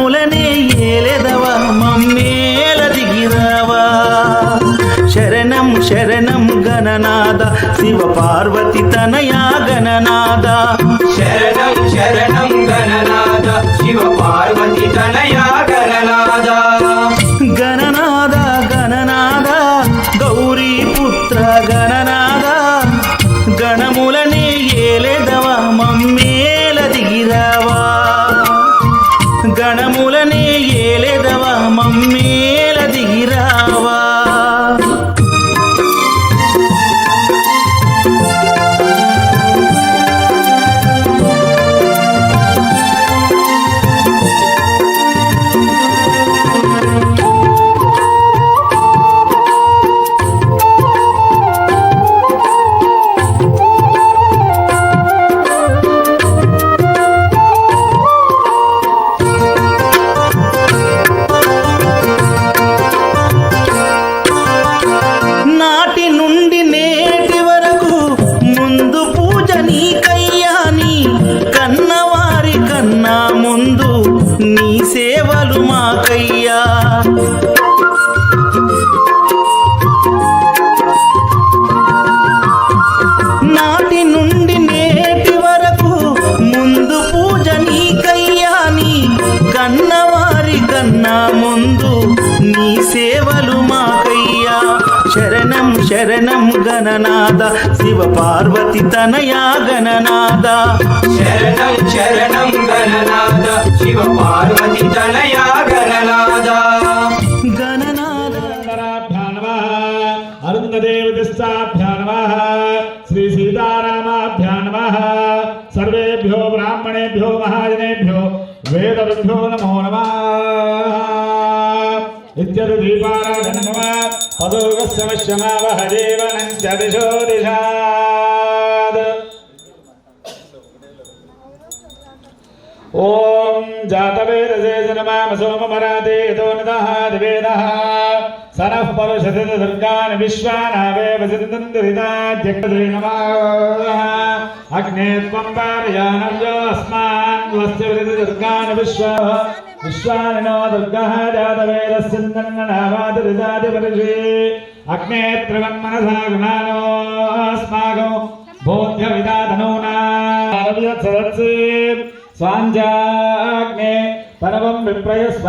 గణములనే ఏలెదవా మమ్మేల దిగిరావా శరణం శరణం గణనాద శివ పార్వతి తనయా గణనాద శరణం శరణం గణనాద శివ పార్వతి తనయా గణనాద గణనాద గణనాద గౌరీ పుత్ర గణనాద గణములనే ఏలెదవా మమ్మేల దిగిరావా గణములనే ఏలెదవా మమ్మేల దిగిరావా సేవలు మాకయ్యా నాటి నుండి నేటి వరకు ముందు పూజ నీకయ్యా నీ కన్నవారి కన్నా ముందు నీ సేవలు మాకయ్యా శరణం శరణం గణనాద శివ పార్వతి తనయా గణనాద శరణం శరణం గణనాద శివ పార్వతి తనయా గణనాద గణనాద అరుంధదేవతిస్తాభ్యా నమః శ్రీ సీతారామాభ్యా నమః సర్వేభ్యో బ్రాహ్మణేభ్యో మహాజనేభ్యో వేదవిభ్యో నమో నమః ఇత్యది దీపారాధన మమ పదోగస్యమశ్యమావహ జీవనం చ దిశో దిశాద్ ఓం జాతవేదసే నమః సోమమరాతే యతో నిదః దివేదః సనః పరుషతి దుర్గాన్ విశ్వానావేవ సిద్ధిందురిదాజ్ఞే నమః అగ్నే త్వం పారయానవ్యో అస్మాన్ వస్య దుర్గాన్ విశ్వానినో దుర్గః జాతవేదస్యందన్ననామాదిరిదాదిపరిషే అగ్నే త్రివం మనసా గుణానో అస్మాకం బోధ్య విదాధనూనారవ్యత్సరత్సే స్వాంజాగ్నే పరమం విప్రయస్వ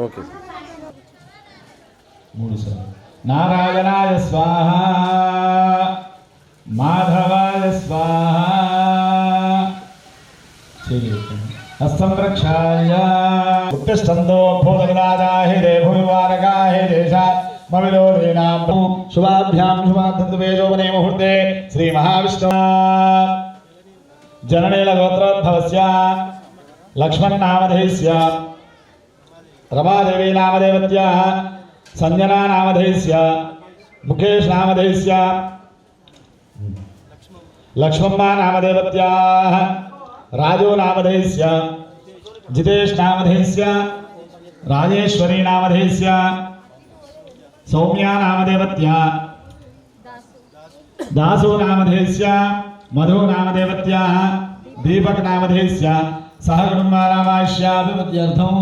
ఓకే నారాయణాయ స్వాహ మాధవాయ స్వాహ హస్తం రక్షాయ ఉత్తిష్టంతో భూతగదాహి భూమివారగాహి దేశాత్ మమిలోదీనాం శుభాభ్యాం శుభాధృతవేజోవనే ముహూర్తే శ్రీ మహావిష్ణు జననేల గోత్రోద్భవస్య లక్ష్మణనామధేయస్య రమాదేవి నామదేవత్యాః సంజనా నామధేయస్య ముఖేష్ నామధేయస్య లక్ష్మమ్మ నామదేవత్యాః రాజో నామధేయస్య జితేష్ నామధేయస్య రాజేశ్వరీ నామధేయస్య సౌమ్యా నామదేవత్యాः దాసో నామధేయస్య మధు నామదేవత్యాः దీపక్ నామధేయస్య సహ కుటుంబానామాశ్యాభివృద్ధ్యర్థం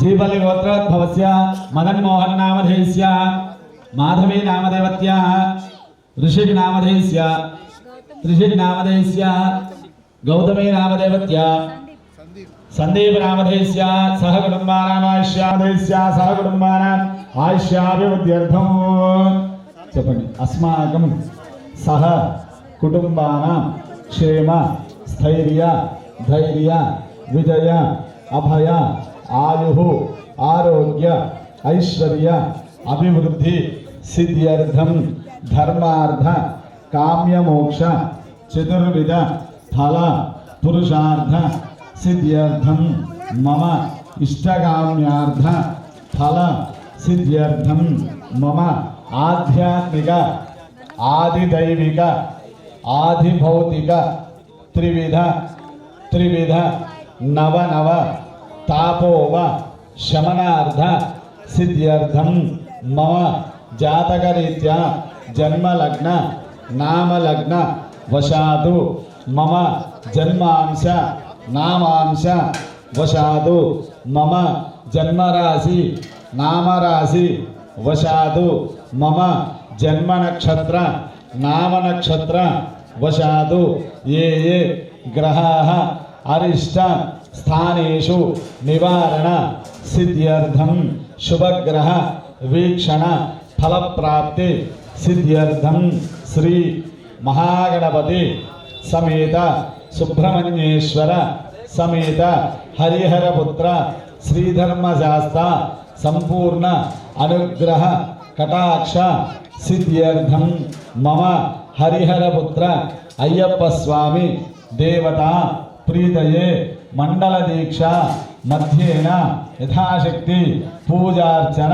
జీపల్లి గోత్రోద్భవస్య మదన్ మోహన్ నామధేయస్య మాధవీ నామదేవత్యాः ऋषिक नामधेयस्य त्रिषिक नामधेयस्य गौतमी नामदेवत्याः संदीप नामधेयस्य सह कुटुंबानामाश्यादेयस्य सह कुटुंबानाम् आयुष्याभिवृद्ध्यर्थं చెప్పండి अस्माकं सह कुटुंबानां क्षेम स्थैर्य धैर्य विजय अभय आयुः आरोग्य ऐश्वर्य अभिवृद्धि सिद्ध्यर्थं धर्मार्थ काम्य मोक्ष चतुर्विध फल पुरुषार्थ सिद्ध्यर्थं मम इष्टकाम्यार्थ फल सिद्ध्यर्थं मम आध्यात्मिक आदिदैविक आदिभौतिक त्रिविध नव नव तापोव शमनार्थ सिद्ध्यर्थम मम जातकरीत्या जन्मलग्न नामलग्न वशादु मम जन्मांश नामांश वशादु मम जन्मराशि नामराशि वशादु मम जन्म नक्षत्र नाम नक्षत्र वशादु ये ये ग्रहाः अरिष्ट स्थानेषु निवारण सिद्ध्यर्थम शुभग्रह वीक्षण फल प्राप्ति सिद्ध्यर्थम श्री महागणपति समेत सुब्रह्मण्येश्वर समेत हरिहरपुत्र श्रीधर्मशास्त्र संपूर्ण अनुग्रह कटाक्ष सिद्ध्यर्थम मम हरिहरपुत्र अय्यप्प स्वामी देवता प्रीतये मंडल दीक्षा मध्येन यथाशक्ति पूजार्चन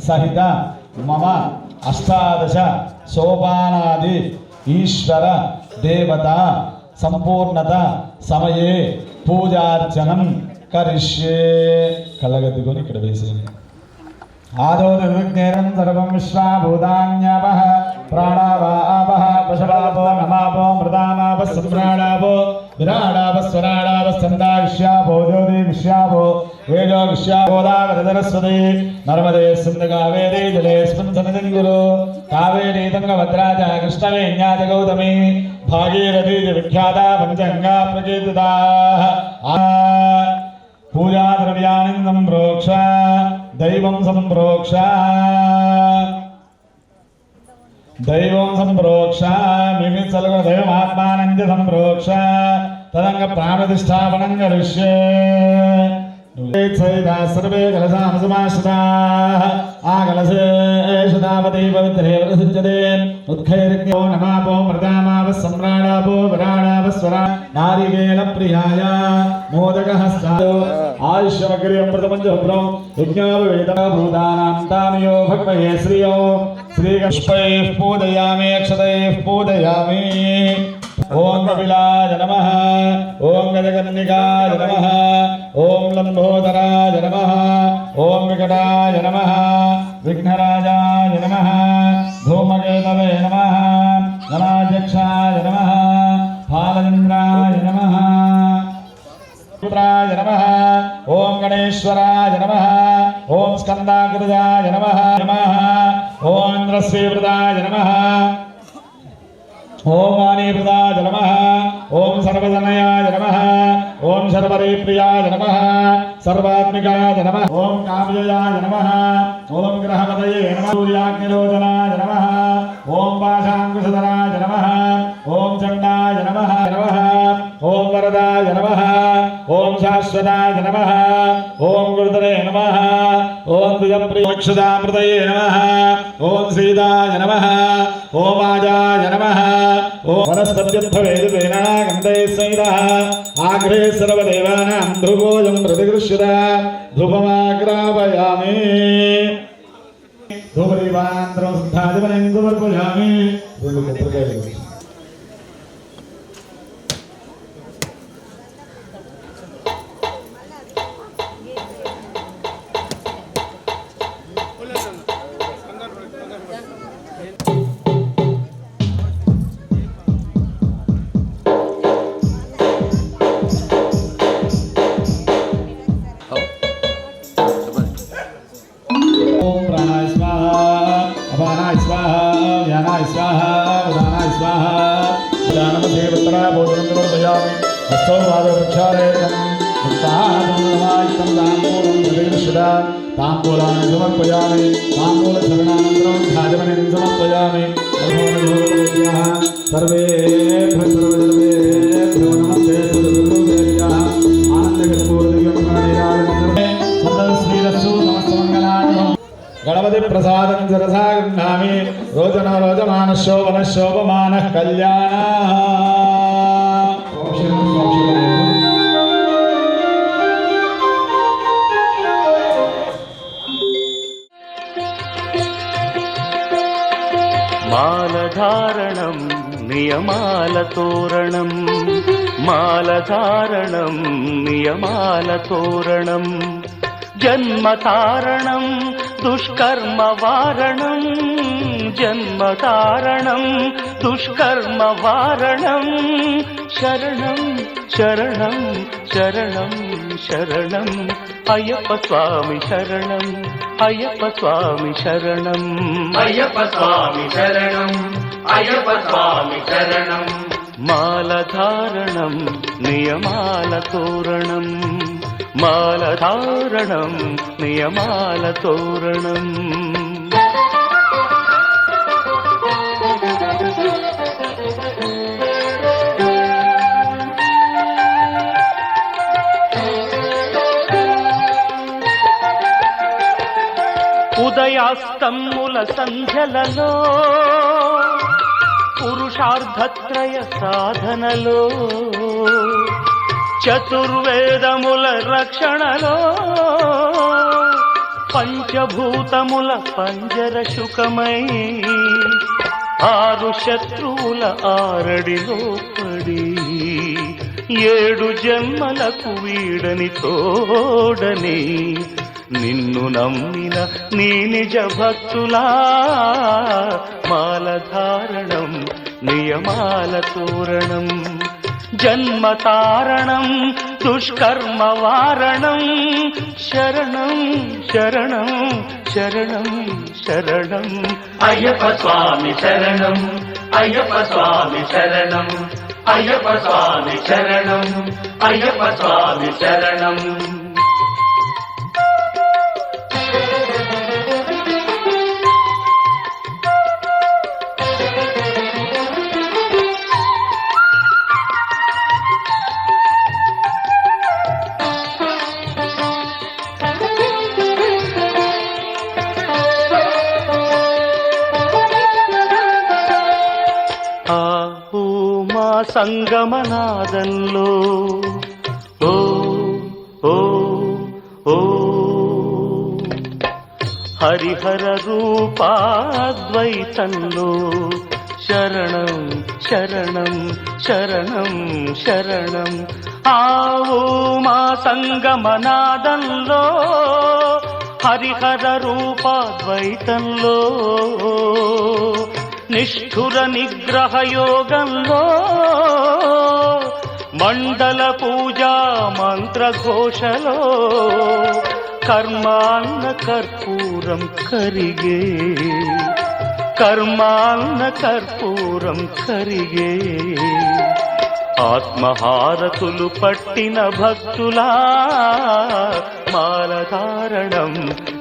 सहित मम अष्टादश सोपानादि ईश्वर देवता संपूर्णता समये पूजार्चनं करिष्ये कलगतिगोनि इक्कड वेसेयंడి आदौ निर्विघ्नेन सर्वं विश्वाभूतान्यापः प्राणावापः पशवापो नमापो मृदामापः सम्राणापो विराडापः स्वराडापः स्कन्दाविष्यापो ज्योतिविष्यापो वेदोविष्यापोदावरदरस्वती नर्मदे सिन्धु कावेरी जलेऽस्मिन् सन्निधिं कुरु कावेरी तुङ्गभद्रा च कृष्णवेण्या च गौतमी भागीरथी च विख्याता पञ्चगङ्गा प्रकीर्तिताः पूजा द्रव्याणि संप्रोक्ष दैवं संप्रोक्ष मिमित्सलगुण दैवमात्मानं च संप्रोक्ष तदंग प्राणप्रतिष्ठापनं करिष्ये सर्वे कलशामसमाश्रिताः आकलशे शतापति पवित्रे प्रसिद्ध्यते उत्खैर्यो नमापो मृदामापः सम्राडापो विराडापः स्वरा नारिकेलप्रियाय मोदकहस्तायो आयुष्यमग्र्यमृतमञ्जुभ्रं यज्ञापवेदभूतानां तामयो भक्तये श्रियो श्रीपुष्पैः पूजयामि अक्षतैः पूजयामि ओम कपिलाय नमः ओम गजकर्णिकाय नमः ओम लंबोदराय नमः ओम विकटाय नमः विघ्नराजाय नमः धूमकेतवे नमः गणाध्यक्षाय नमः फालचन्द्राय नमः पुत्राय नमः ओम गणेश्वराय नमः ओम स्कन्दाकृताय नमः ओम इंद्रश्रीवृताय नमः ओम वाणीप्रदाय नमः ओम सर्वजनयाय नमः ओम सर्वरिप्रियाय नमः सर्वात्मिकाय नमः ओम काव्ययाय नमः ओम ग्रहपतये नमः सूर्याग्निलोचनाय नमः ओम पाशाङ्कुशधराय नमः ओम चण्डाय नमः ओम वरदाय नमः ओम शाश्वताय नमः ओम गुरुतरे नमः ओम द्विजप्रियक्षदामृतये नमः ओम सीताय नमः ओम आजाय नमः ओम वनस्पत्यर्थवेदतेन गन्धैः संहितः आग्रे सर्वदेवानां ध्रुवोऽयं प्रतिगृह्यत ध्रुवमाग्रापयामि ध्रुवदीपानन्तरं शुद्धादिवनं समर्पयामि तांबूलानि समर्पयामि तांबूलचरणानन्तरं खादिमनिं समर्पयामि सर्वे सर्वेभ्यो नमस्ते सर्वदेव्याः आनन्दकर्पूरदिव्यं श्रीरस्सु समस्तमङ्गलानि गणपति प्रसादं सरसा गृह्णामि रोचनो रोचमानः शोभनः शोभमानः कल्याणः मालधारणं नियमालतोरणं मालधारणं नियमालतोरणं జన్మతారణం దుష్కర్మ వారణం జన్మతారణం దుష్కర్మ వారణం శరణం శరణం శరణం శరణం అయ్యప్ప స్వామి శరణం అయ్యప్ప స్వామి శరణం అయ్యప్ప స్వామి శరణం అయ్యప్ప స్వామి శరణం మాలధారణం నియమాల తోరణం మాలధారణం నియమాల తోరణం ఉదయాస్తముల సంధ్యలలో పురుషార్థత్రయ సాధనలో చతుర్వేదముల రక్షణలో పంచభూతముల పంజర శుకమై ఆరు శత్రువుల ఆరడిలో పడి 7 జన్మలకు వీడని తోడని నిన్ను నమ్మిన నీ నిజ భక్తులా మాలధారణం నియమాల తోరణం జన్మతారణం దుష్కర్మ వారణం శరణం శరణం శరణం శరణం అయ్యప్ప స్వామి శరణం అయ్యప్ప స్వామి శరణం అయ్యప్ప స్వామి శరణం అయ్యప్ప స్వామి శరణం సంగమనాదంలో ఓ ఓ ఓ హరిహర రూపాద్వైతంలో శరణం శరణం శరణం శరణం ఆవు మా సంగమనాదంలో హరిహర రూపాద్వైతంలో నిష్ఠుర నిగ్రహ యోగంలో మండల పూజా మంత్రఘోషలో కర్మాన్న కర్పూరం కరిగే కర్మాన్న కర్పూరం కరిగే ఆత్మహారతులు పట్టిన భక్తులా మాలధారణం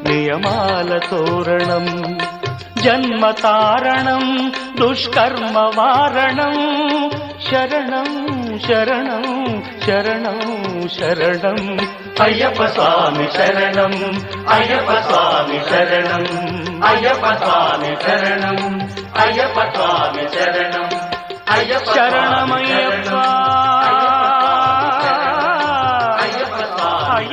నియమాల తోరణం జన్మతారణం దుష్కర్మ వారణం శరణం శరణం శరణం శరణం అయ్యప్ప స్వామి శరణం అయ్యప్ప స్వామి శరణం అయ్యప్ప స్వామి శరణం అయ్యప్ప స్వామి శరణం అయ్యప్ప శరణమయ్యప్ప అయ్యప్ప స్వామి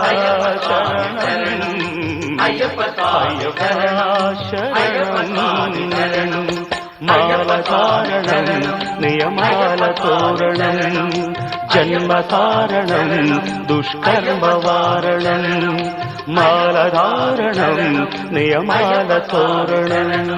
అయ్యప్ప శరణం అయ్యప్ప అయ్యప్ప స్వామి శరణం మాలధారణం నియమాల తోరణం జన్మతారణం దుష్కర్మ వారణం మాలధారణం నియమాల తోరణం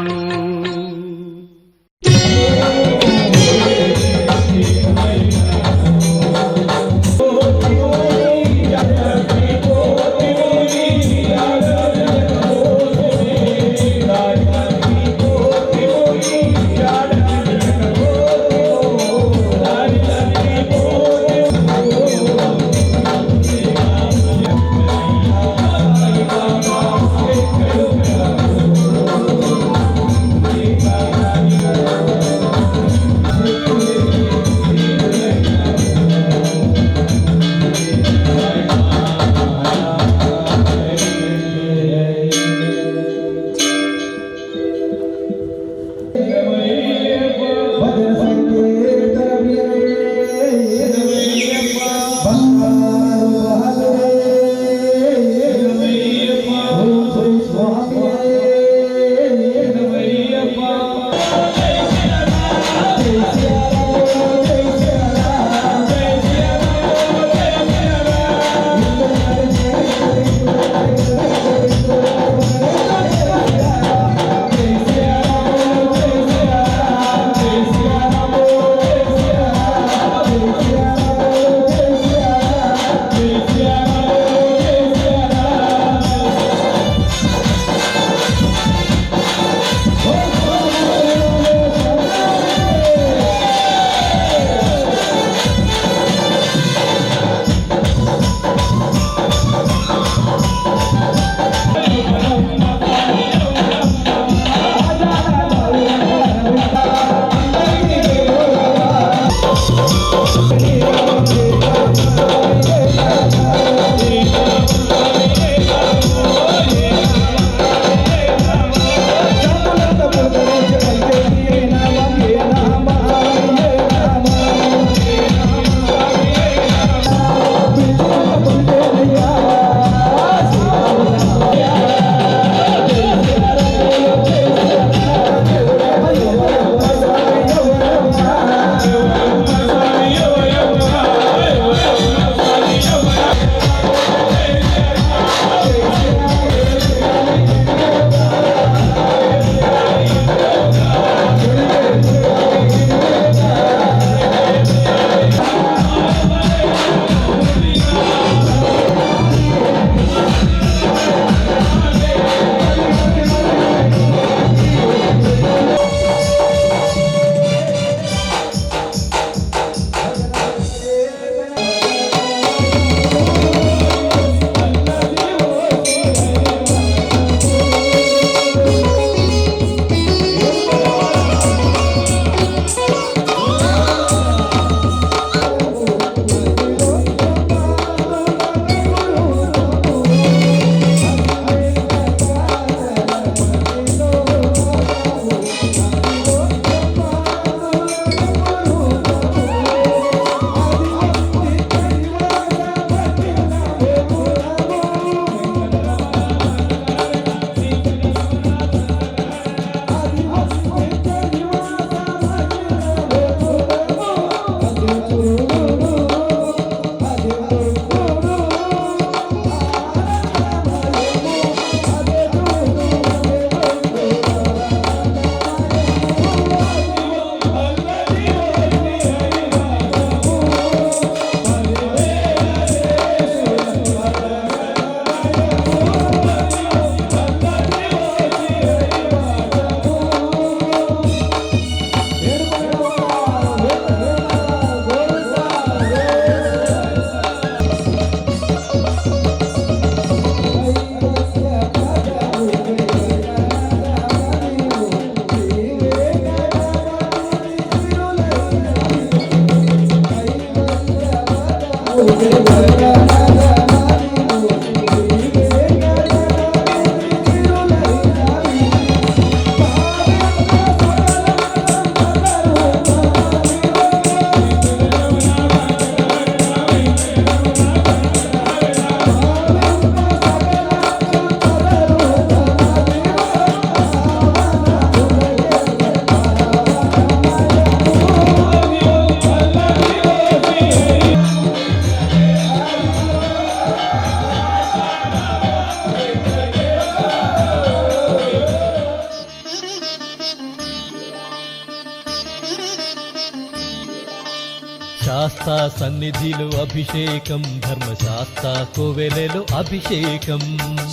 శాస్తా సన్నిధిలో అభిషేకం ధర్మశాస్త్ర కోవెలలో అభిషేకం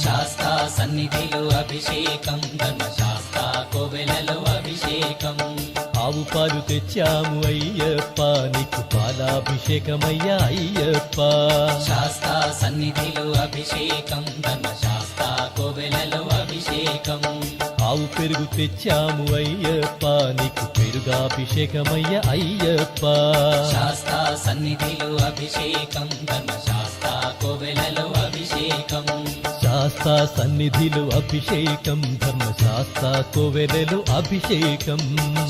శాస్త్ర సన్నిధిలో అభిషేకం ధర్మశాస్త్ర కోవెలలో అభిషేకం ఆవు పాలు తెచ్చాము అయ్యప్ప నీకు పాలాభిషేకమయ్యా అయ్యప్ప శాస్త్ర సన్నిధిలో అభిషేకం ధర్మశాస్త్ర కోవెలలో అభిషేకం ఆవు పెరుగు తెచ్చాము అయ్యప్ప నీకు పెరుగాభిషేకమయ్యా అయ్యప్ప శాస్త్ర సన్నిధిలో అభిషేకం ధర్మశాస్త్ర కోవెలలో అభిషేకం శాస్త్ర సన్నిధిలో అభిషేకం ధర్మశాస్త్ర కోవెలలో అభిషేకం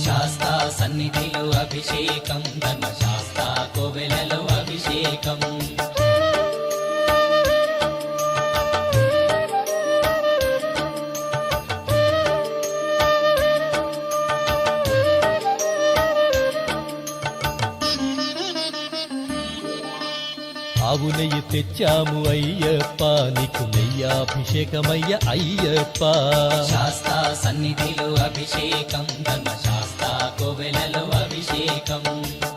శాస్త్ర సన్నిధిలో అభిషేకం ధర్మశాస్త్ర కోవెలలో అభిషేకం ఆవు నెయ్యి తెచ్చాము అయ్యప్ప నీకు నెయ్యాభిషేకమయ్య అయ్యప్ప శాస్త్ర సన్నిధిలో అభిషేకం ధర్మశాస్త్ర కోవెలలో అభిషేకం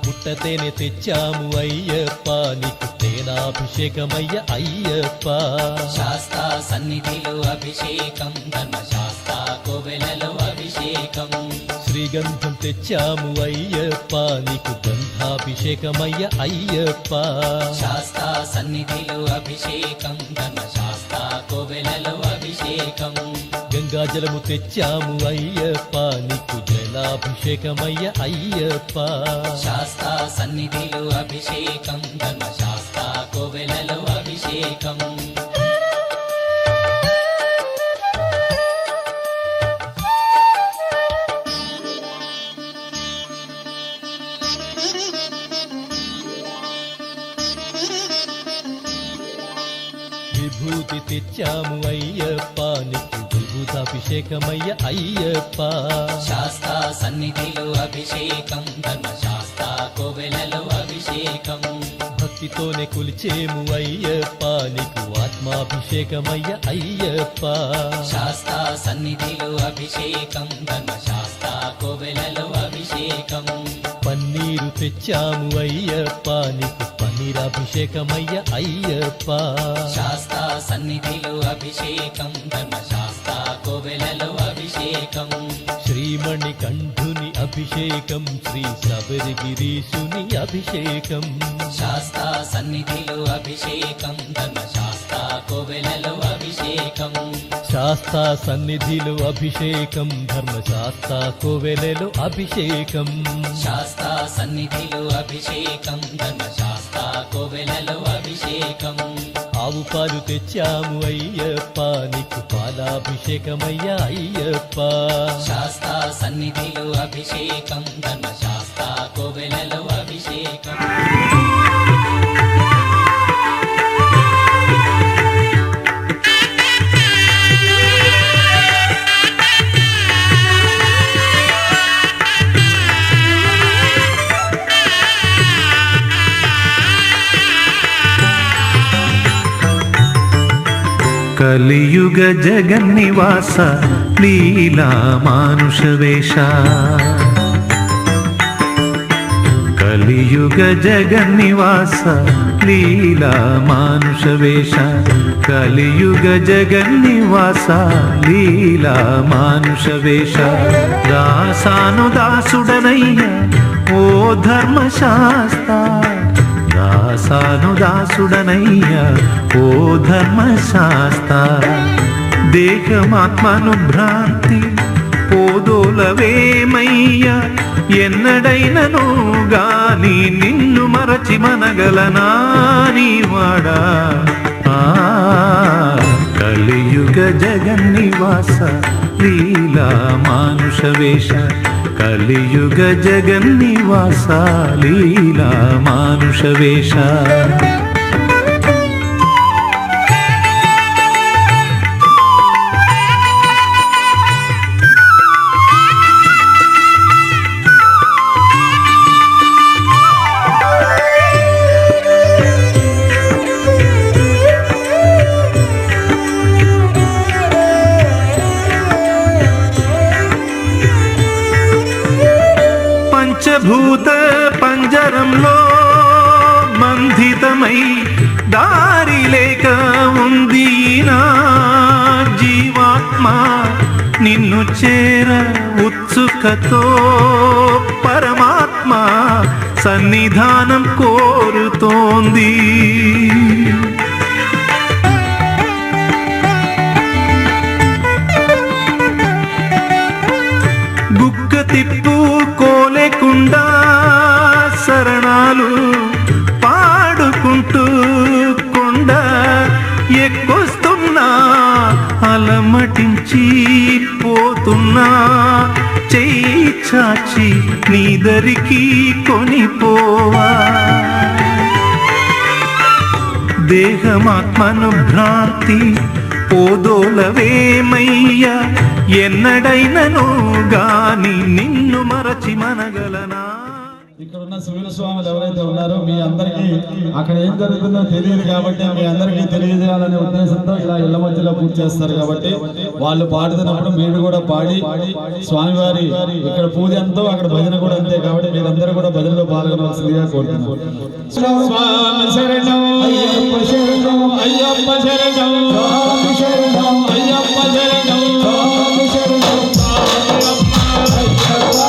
పుట్టతేనె తెచ్చాము అయ్యప్ప నీకు తేనాభిషేకమయ్య అయ్యప్ప శాస్త్ర సన్నిధిలో అభిషేకం ధర్మశాస్త్ర కోవెలలో అభిషేకం శ్రీగంధం తెచ్చాము అయ్యప్ప నీకు గంధాభిషేకమయ్య అయ్యప్ప శాస్త్ర సన్నిధిలో అభిషేకం ధర్మశాస్త్ర కోవెలలో అభిషేకం గంగాజలము తెచ్చాము అయ్యప్ప నీకు జలాభిషేకమయ్య అయ్యప్ప శాస్త్ర సన్నిధిలో అభిషేకం ధర్మశాస్త్ర కోవెలలో అభిషేకం విభూతి తెచ్చాము అయ్యప్ప నీకు విభూతాభిషేకమయ్య అయ్యప్ప శాస్త్ర సన్నిధిలో అభిషేకం ధర్మశాస్త్ర కోవెలలో అభిషేకం భక్తితోనే కొలిచేము అయ్యప్ప నీకు ఆత్మాభిషేకమయ్య అయ్యప్ప శాస్త్ర సన్నిధిలో అభిషేకం ధర్మశాస్త్ర కోవెలలో అభిషేకం పన్నీరు తెచ్చాము అయ్యప్ప నీకు పన్నీరాభిషేకమయ్య అయ్యప్ప శాస్త్ర సన్నిధిలో అభిషేకం ధర్మశాస్త్ర కోవెలలో అభిషేకం శ్రీమణి కంఠుని అభిషేకం శ్రీ శబరిగిరీశుని అభిషేకం శాస్త్ర సన్నిధిలో అభిషేకం ధర్మశాస్త్ర కోవెలలో అభిషేకం శాస్త్ర సన్నిధిలో అభిషేకం ధర్మశాస్త్ర కోవెలలో అభిషేకం శాస్త్ర సన్నిధిలో అభిషేకం ధర్మశాస్త్ర కోవెలలో అభిషేకం ఆవు పాలు తెచ్చాము అయ్యప్ప నీకు పాలాభిషేకమయ్య అయ్యప్ప శాస్త్ర సన్నిధిలో అభిషేకం ధర్మశాస్త్ర కోవెలలో అభిషేకం కలియుగ జగన్నివాస లీలా మానుష వేష కలియుగ జగన్నివాస లీలా మానుష వేష కలియుగ జగన్నివాస లీలా మానుష వేష దాసాను దాసుడనయ్య ఓ ధర్మశాస్త్ర దాసాను దాసుడనయ్య ఓ ధర్మశాస్త్ర దేహమాత్మను భ్రాంతి పోదోలవేమయ్య ఎన్నడైనను గాని నిన్ను మరచి మనగలనా నీవాడా కలియుగ జగన్నివాస లీలా మానుష వేష కలియుగ జగన్నివాస లీలా మానుష వేష పంచభూత పంజరంలో బంధితమై దారి లేక ఉంది నా జీవాత్మ నిన్ను చేర ఉత్సుకతో పరమాత్మ సన్నిధానం కోరుతోంది గుక్క తిప్పుకోలేకుండా శరణాలు పాడుకుంటూ కొండ ఎక్కొస్తున్నా అలమటించి పోతున్నా చెయ్యి చాచి నీ దరికి కొనిపోవా దేహమాత్మను భ్రాంతి పోదోలవేమయ్యా ఎన్నడైనను గాని నిన్ను మరచి మనగలనా ఇక్కడ ఉన్న సివిల్ స్వాములు ఎవరైతే ఉన్నారో మీ అందరికీ అక్కడ ఏం జరుగుతుందో తెలియదు కాబట్టి మీ అందరికీ తెలియజేయాలనే ఉద్దేశంతో ఇలా ఇళ్ల మధ్యలో పూజ చేస్తారు కాబట్టి వాళ్ళు పాడుతున్నప్పుడు మీరు కూడా పాడి స్వామివారి ఇక్కడ పూజ ఎంతో అక్కడ భజన కూడా అంతే కాబట్టి మీరందరూ కూడా భజనలో పాల్గొనవలసిందిగా కోరుతున్నారు. స్వామి శరణం అయ్యప్ప శరణం అయ్యప్ప శరణం స్వామి శరణం అయ్యప్ప శరణం స్వామి శరణం అయ్యప్ప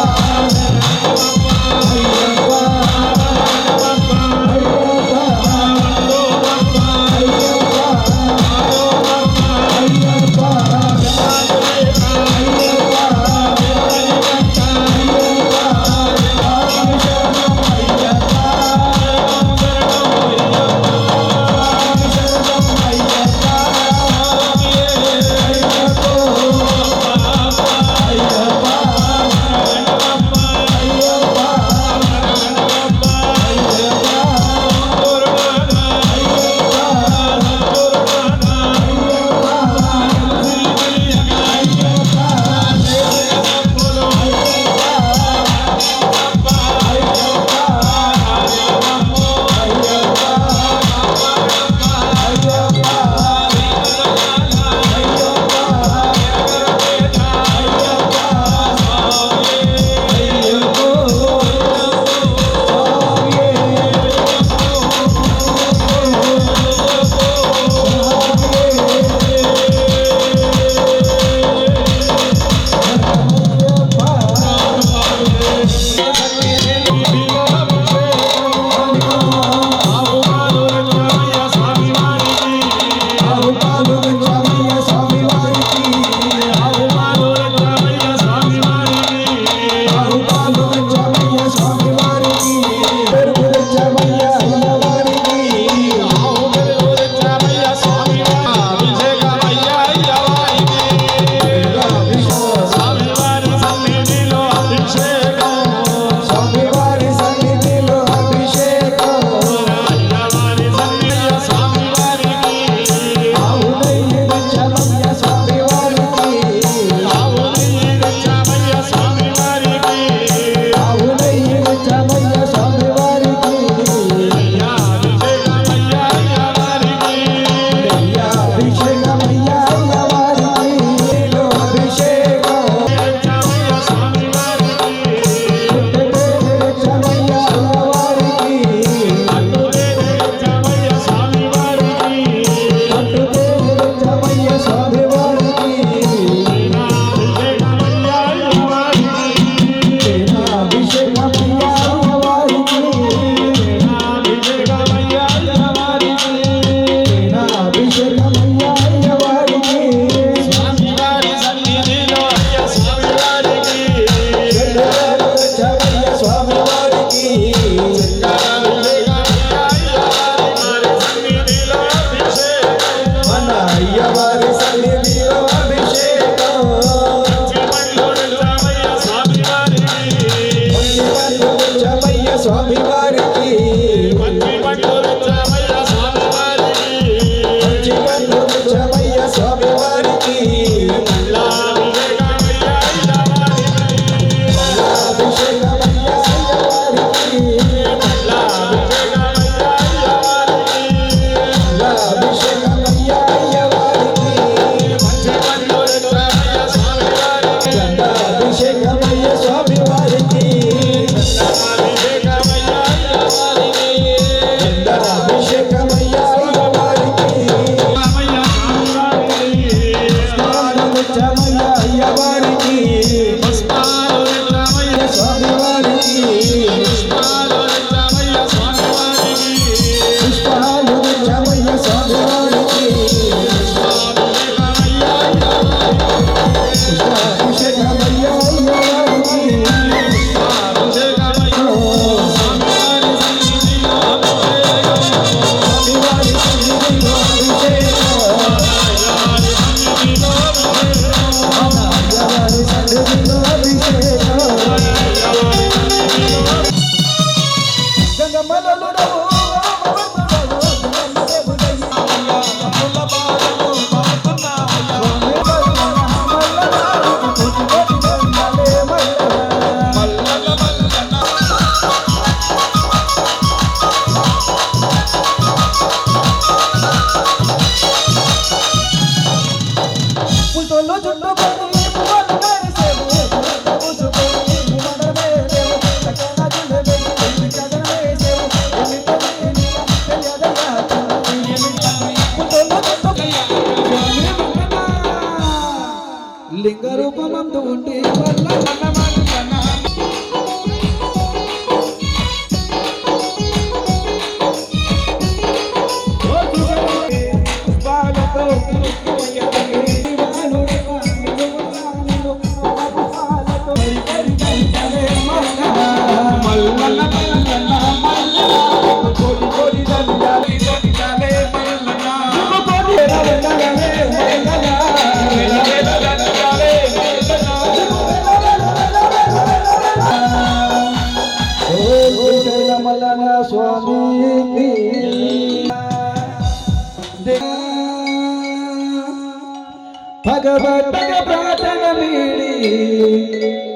భగవంతుడ ప్రార్థన మీడి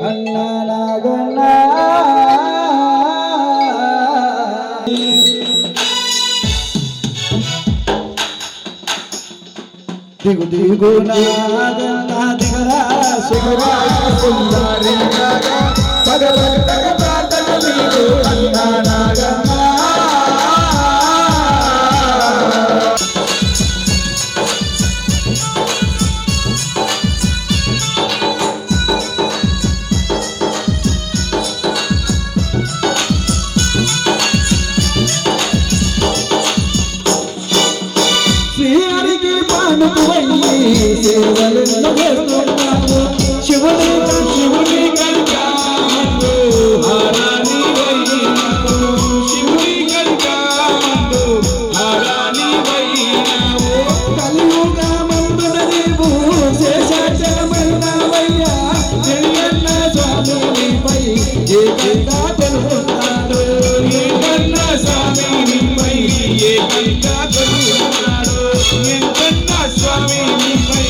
అన్నాగన్నా దిగు దిగు నాగన్నా దిగరా సుగరా సుందరి నాగా భగవంతుడ ప్రార్థన మీడి అన్నాగన్నా శివుని కలిగామందు హారాని వైనావు శివుని కలిగామందు హారాని వైనావు కలియుగమందున నీవు శేషాచలమైనవయ్యా జగన్న స్వామినిపై ఏకంగా తెలుపుతున్నాడు ఏకన్న స్వామినిపై ఏకంగా తెలుపుతున్నాడు ఏకన్న స్వామినిపై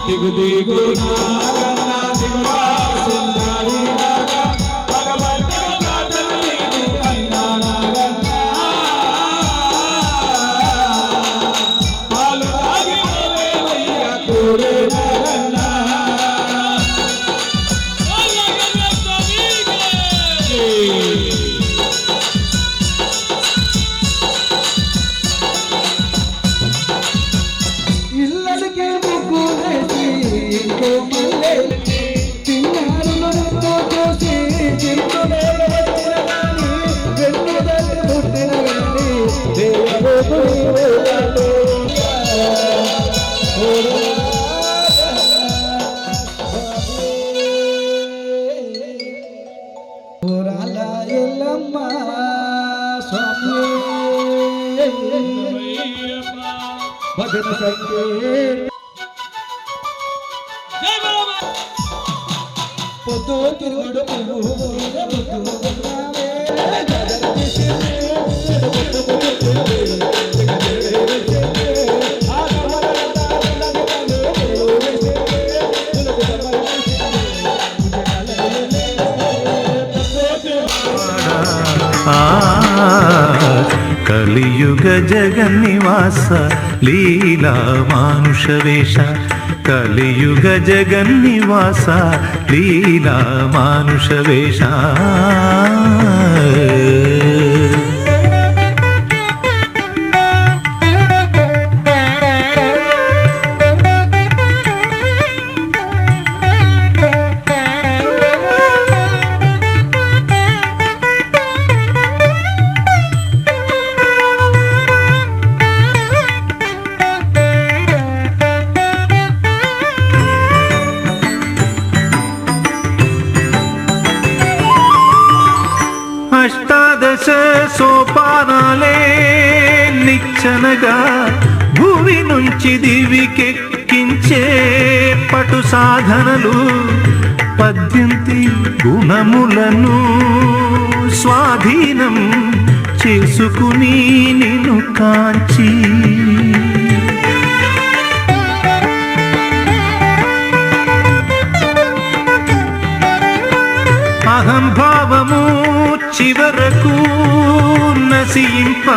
దిగు దిగు నాగన్నా దిగురా సుందరి నాగా భగవంతుడ ప్రార్థన మీడి అన్నాగన్నా పాలు తాగి పోవేవయ్యా కోడే నాగన్నా ఇళ్ళకి ముగ్గు వేసి ఇంకో మల్లె తిన్నారు నన్ను చూసి చింతు వచ్చిన గాని వెన్ను తల్లి పుట్టిన గాని దేవబోతు ఎల్లమ్మ స్వామి భజన సంగీత పొద్దు తిరుగుడు కలియుగ జగన్నివాస లీలా మానుష వేష కలియుగ జగన్నివాస లీలా మానుష వేష అష్టాదశ సోపానాలే నిచ్చనగా భూమి నుంచి దివికెక్కించే పటు సాధనలు 18 గుణములను స్వాధీనం చేసుకుని నిన్ను కాంచి అహంభావము చివరకు నశింప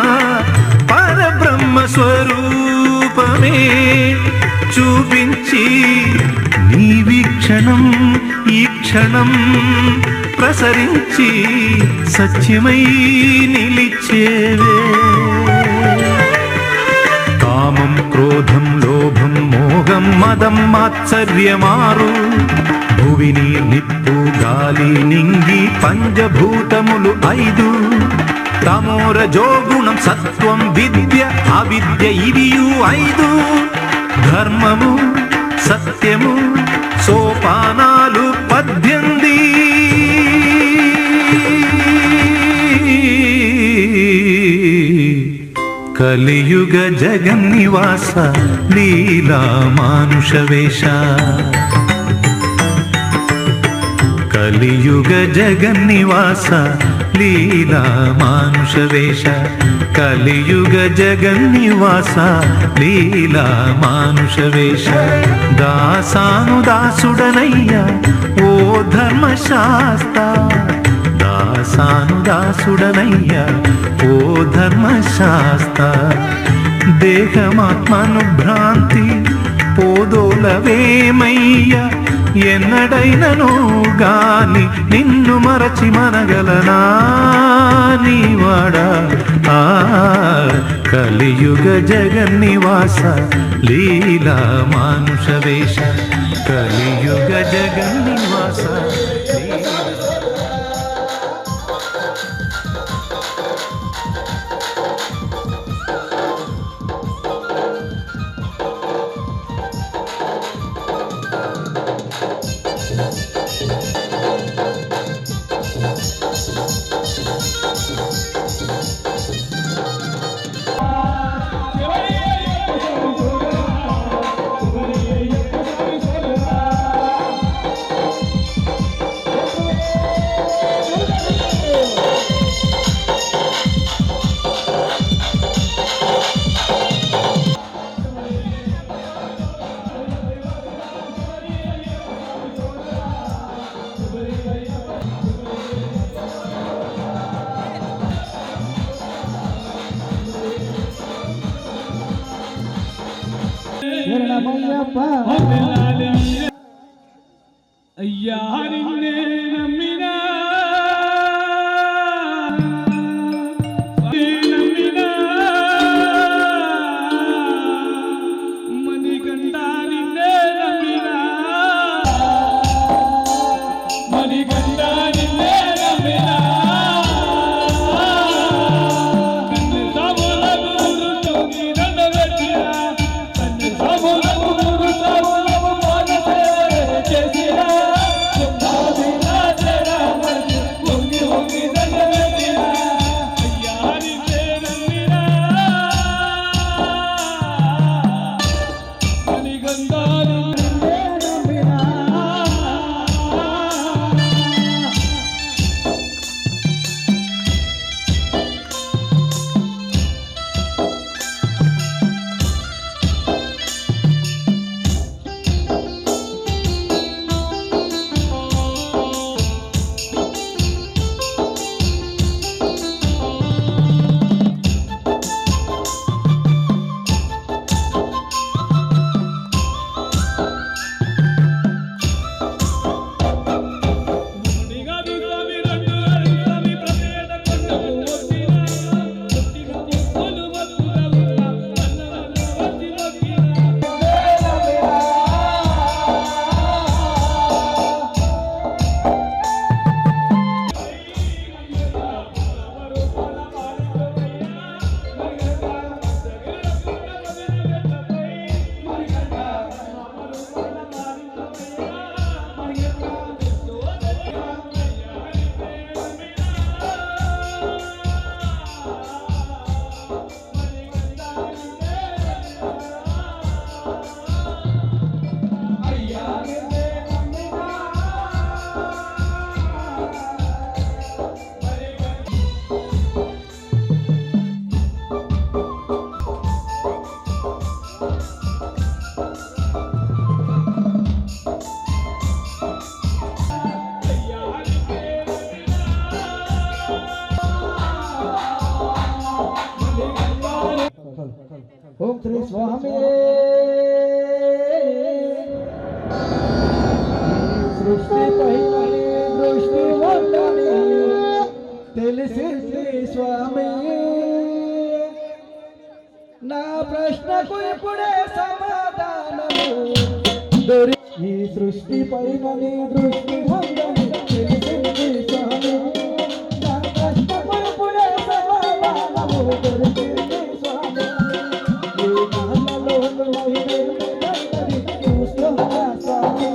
పరబ్రహ్మ స్వరూపమే చూపించి నీ వీక్షణం ఈ క్షణం ప్రసరించి సత్యమై నిలిచేవే. కామం క్రోధం లోభం మోహం మదం మాత్సర్యమారు భువిని నిప్పు గాలి నింగి పంచభూతములు 5 తమోరజోగుణం సత్వం విద్య అవిద్య ఇవియు 5 ధర్మము సత్యము సోపానాలు 18 కలియుగ జగన్నివాస లీలా మానుష వేష. కలియుగ జగన్నివాస లీలా మానుష వేష. కలియుగ జగన్నివాస లీలా మానుష వేష. దాసాను దాసుడనయ్యా ఓ ధర్మశాస్త్ర. దాసాను దాసుడనయ్యా ఓ ధర్మశాస్త్ర. దేహమాత్మను భ్రాంతి పోదోలవేమయ్యా ఎన్నడైనను గాని నిన్ను మరచి మనగలనా నీవాడా. కలియుగ జగన్నివాస లీలా మానుష వేష. కలియుగ జగన్నివాస లీలా. అయ్యా నిన్నే నమ్మినా మణికంఠ నిన్నే నమ్మినా మణికంఠ నిన్నే నమ్మినా కన్ను సాములకు గురుతోని దండబెట్టినా కన్ను సాములకు గురుతోని పాదసే చేసినా కుంభాదినా తెరా మరి వంగి వంగి దండబెట్టినా అయ్యా నిన్నే నమ్మినా మణికంఠ నిన్నే నమ్మినా. ఓం శ్రీ స్వామి సృష్టిపై దృష్టి ఉందని తెలిసింది స్వామి. నా ప్రశ్నకు ఇప్పుడే సమాధానము ఈ సృష్టిపై దృష్టి ఉందని తెలిసింది స్వామి. నా ప్రశ్నకు ఇప్పుడే సమాధానము దొరికింది స్వామి. ఈ నాలో చూస్తున్నా స్వామి.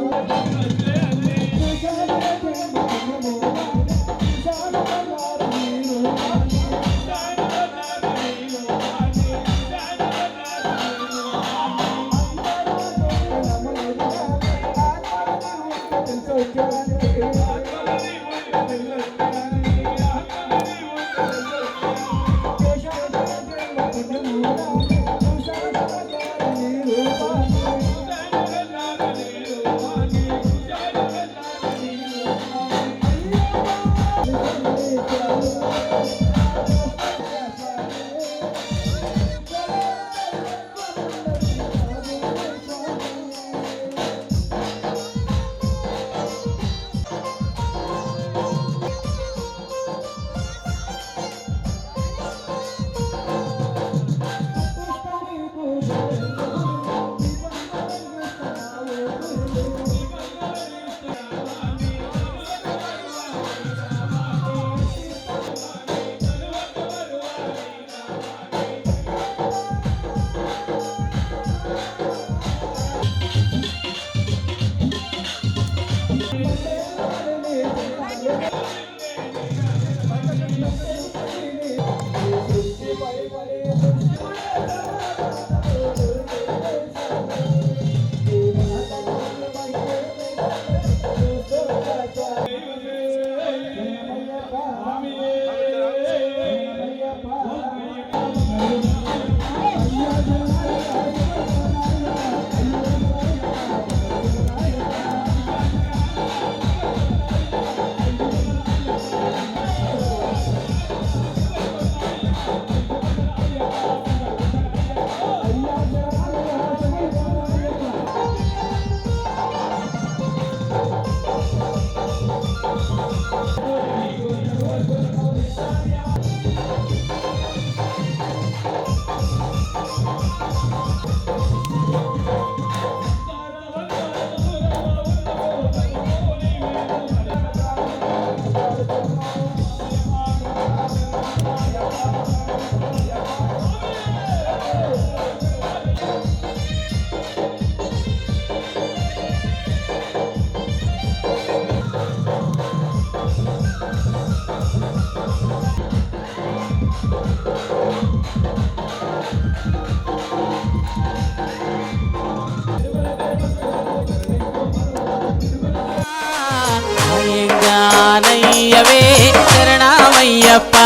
అయ్యవే శరణమయ్యప్ప.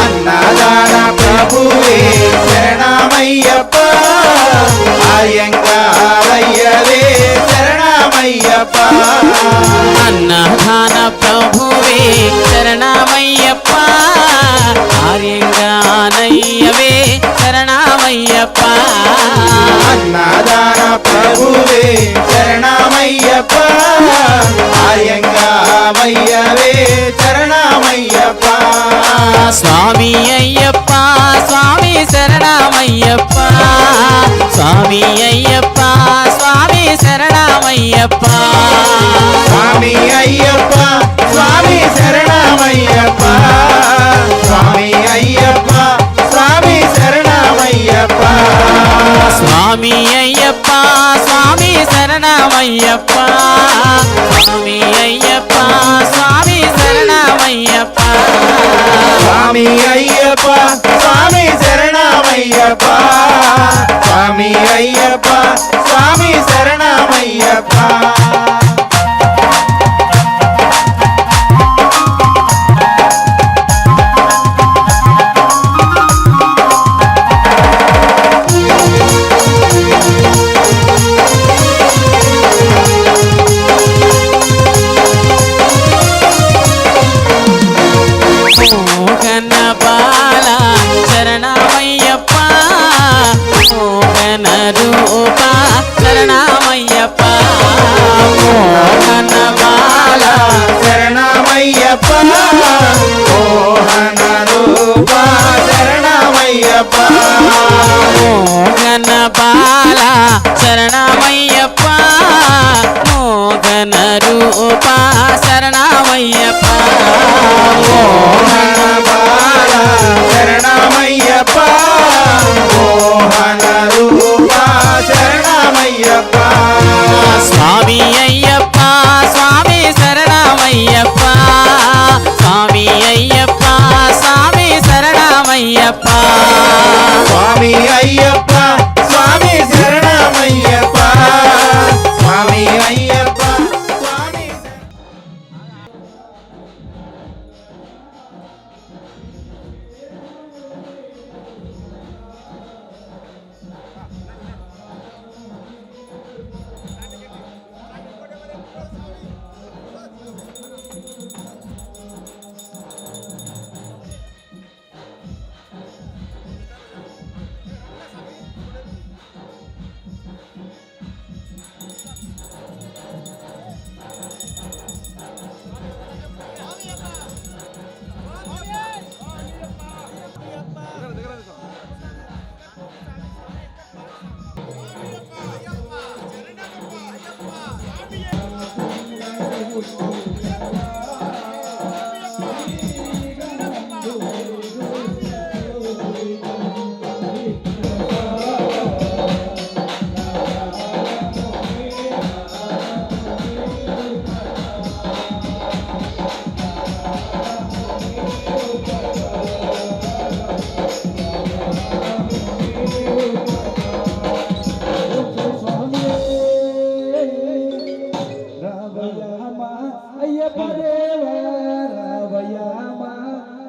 అన్నదాన ప్రభువే శరణమయ్యప్ప. అయ్యంగారయ్యవే శరణమయ్యప్ప. అన్నదాన ప్రభువే శరణమయ్యప్ప. ఆర్యంగానయ్యవే శరణమయ్యప్ప. అన్నదాన ప్రభువే శరణమయ్యప్ప. అయ్యంగారయ్యవే శరణమయ్యప్ప. స్వామి అయ్యప్ప స్వామి శరణమయ్యప్ప. స్వామి అయ్యప్ప స్వామి శరణమయ్యప్ప. స్వామి అయ్యప్ప స్వామి శరణమయ్యప్ప. స్వామి అయ్యప్ప స్వామి శరణమయ్యప్ప. స్వామి అయ్యప్ప స్వామి శరణమయ్యప్ప. స్వామి అయ్యప్ప స్వామి శరణమయ్యప్ప. స్వామి అయ్యప్ప స్వామి శరణమయ్యప్ప. స్వామి అయ్యప్ప స్వామి శరణమయ్యప్ప. మోహన బాల శరణమయ్యప్ప. మోహన రూప శరణమయ్యప్ప. రూప శరణమయ్యప్ప మోహన బాల శరణమయ్యప్ప మోహన రూప శరణమయ్యప్ప స్వామి అయ్యప్ప స్వామి శరణమయ్యప్ప స్వామి అయ్యప్ప స్వామి శరణమయ్యప్ప స్వామి అయ్యప్ప స్వామి శరణమయ్యప్ప స్వామి అయ్యప్ప స్వామి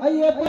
అయ్యప్ప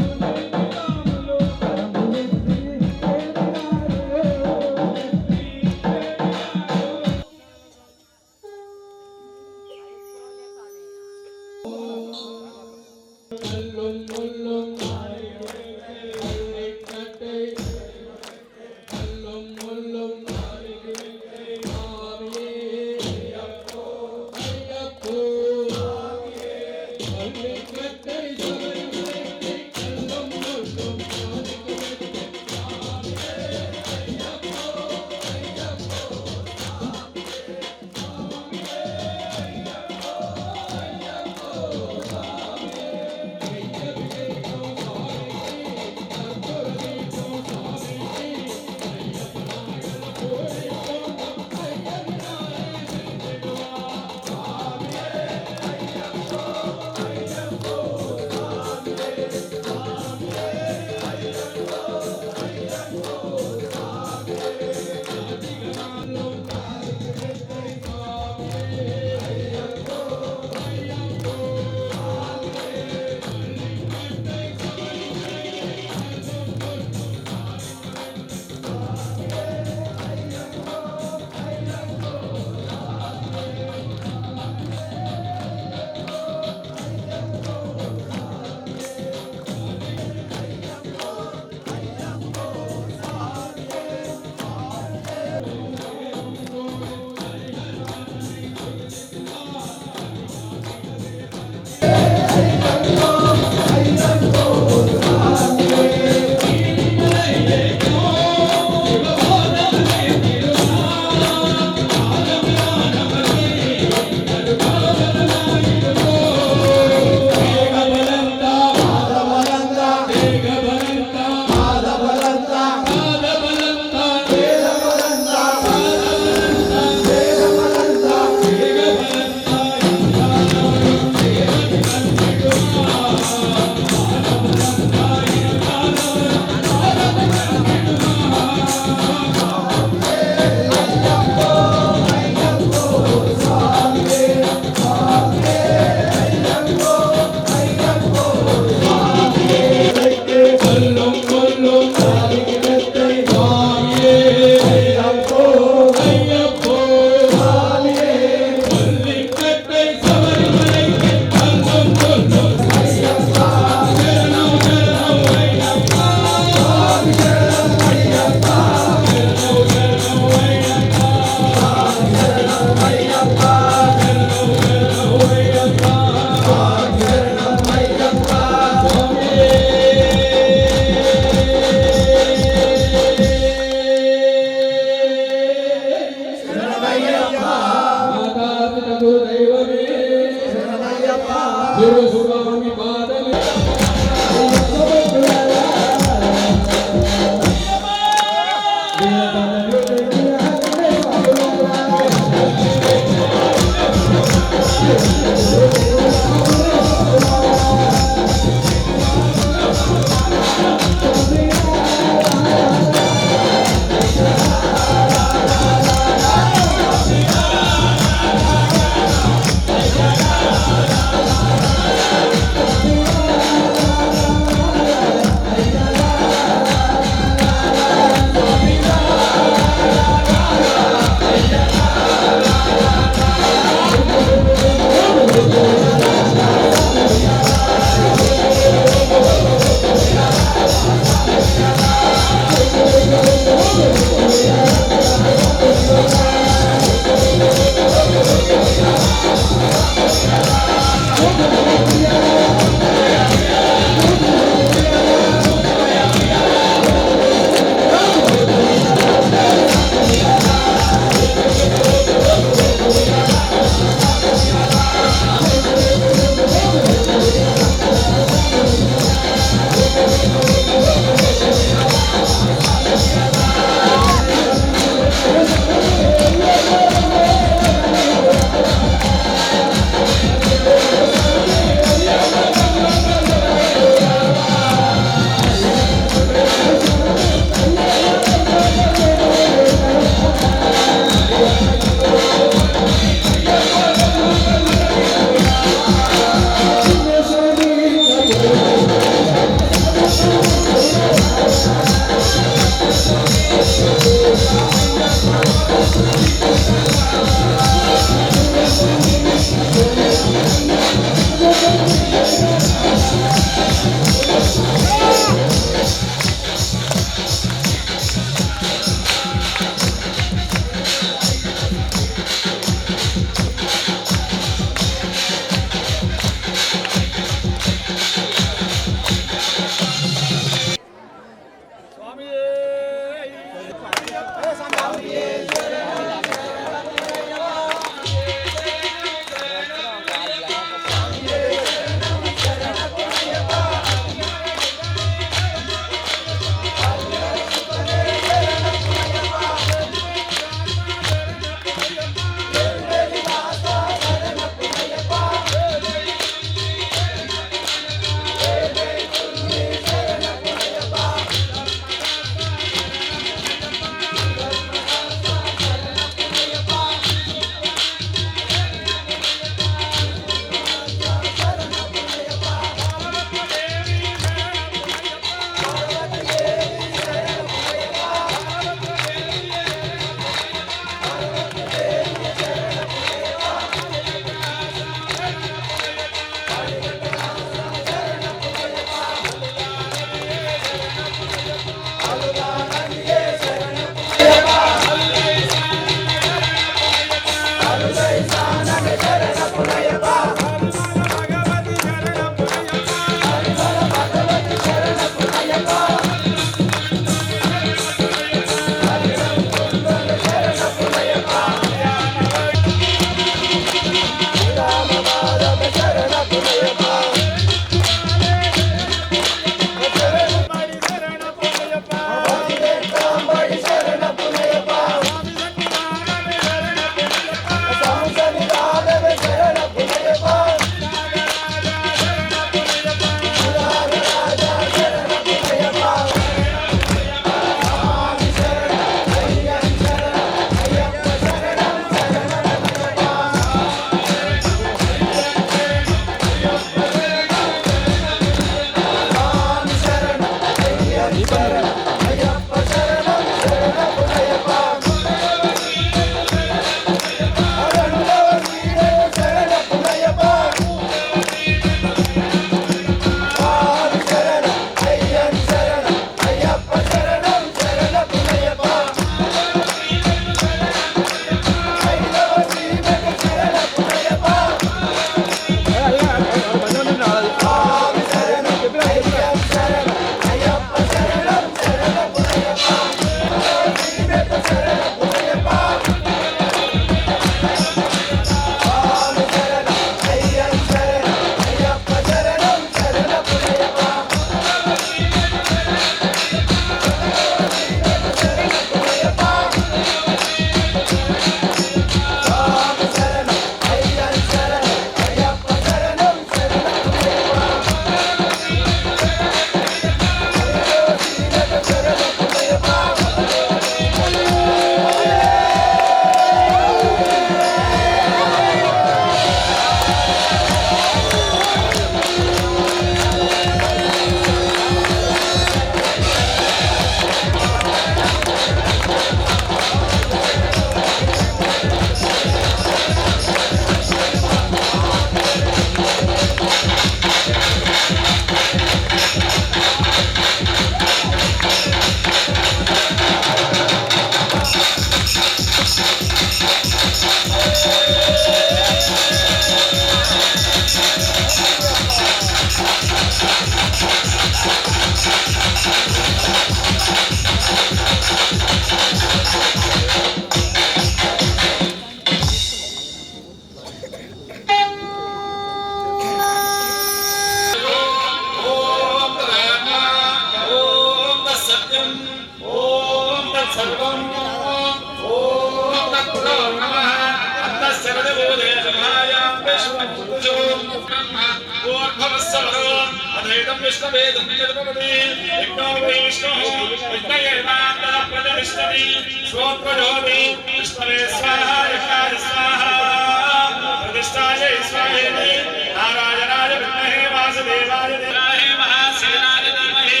నారాయణాయ విద్మహే వాసుదేవాయ ధీమహి మహాసేనాయ ధీమహి